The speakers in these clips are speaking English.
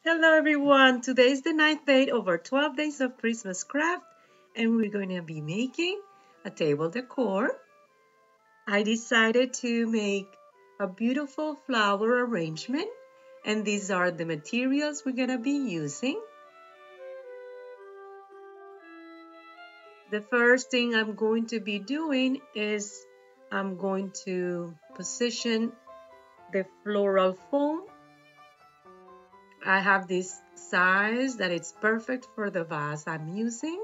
Hello everyone, today is the ninth day of our 12 days of Christmas craft and we're going to be making a table decor. I decided to make a beautiful flower arrangement and these are the materials we're going to be using. The first thing I'm going to be doing is I'm going to position the floral foam. I have this size that it's perfect for the vase I'm using.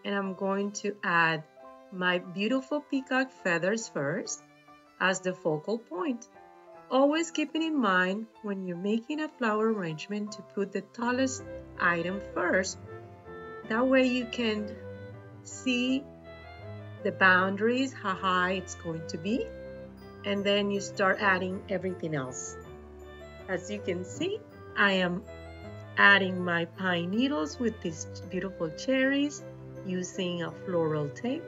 And I'm going to add my beautiful peacock feathers first as the focal point. Always keeping in mind when you're making a flower arrangement to put the tallest item first. That way you can see the boundaries, how high it's going to be, and then you start adding everything else. As you can see, I am adding my pine needles with these beautiful cherries using a floral tape.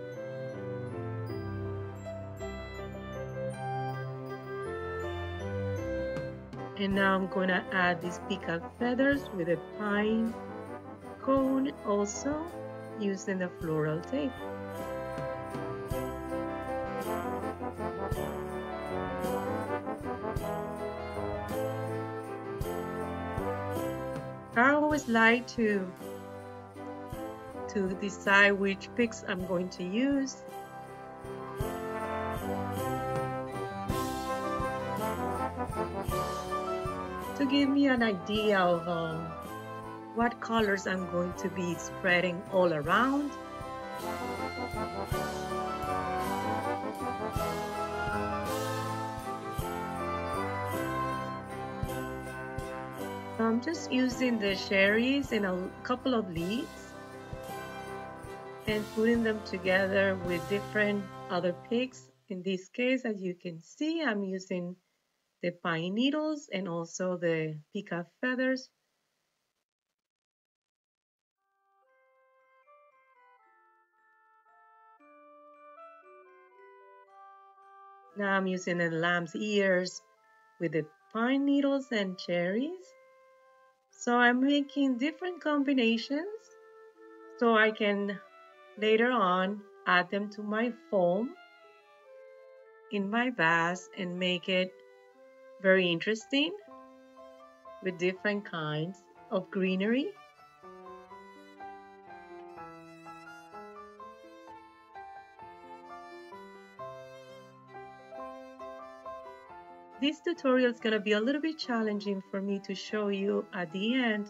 And now I'm going to add these peacock feathers with a pine cone also using the floral tape. I always like to decide which picks I'm going to use. To give me an idea of what colors I'm going to be spreading all around. I'm just using the cherries and a couple of leaves and putting them together with different other picks. In this case, as you can see, I'm using the pine needles and also the peacock feathers. Now I'm using the lamb's ears with the pine needles and cherries. So I'm making different combinations so I can later on add them to my foam in my vase and make it very interesting with different kinds of greenery. This tutorial is going to be a little bit challenging for me to show you at the end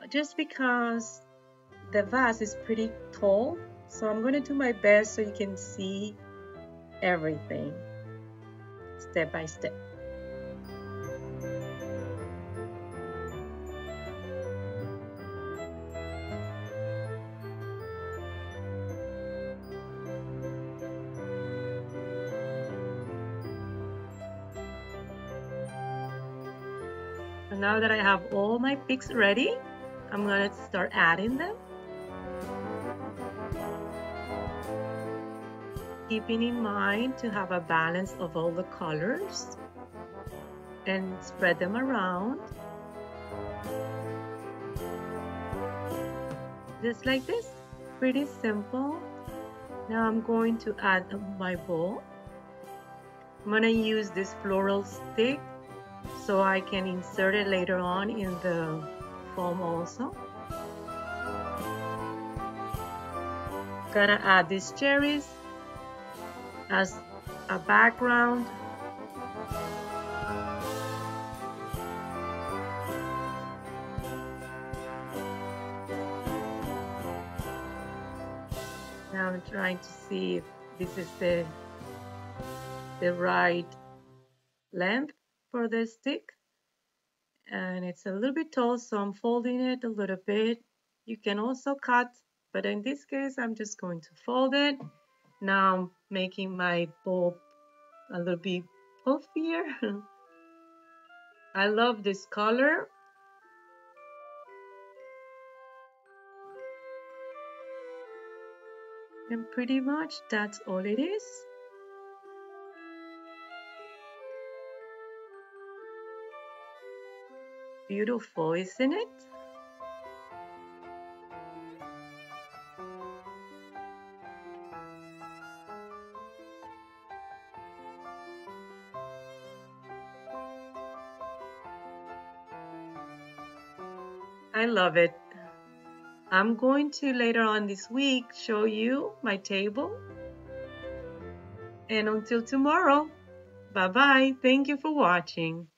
just because the vase is pretty tall, so I'm going to do my best so you can see everything step by step. So now that I have all my picks ready, I'm going to start adding them. Keeping in mind to have a balance of all the colors and spread them around. Just like this, pretty simple. Now I'm going to add my bowl. I'm going to use this floral stick so I can insert it later on in the foam also. Gonna add these cherries as a background. Now I'm trying to see if this is the right length for the stick. And it's a little bit tall, so I'm folding it a little bit. You can also cut, but in this case, I'm just going to fold it. Now I'm making my bowl a little bit puffier. I love this color. And pretty much that's all it is. Beautiful, isn't it? I love it. I'm going to later on this week show you my table. And until tomorrow, bye bye. Thank you for watching.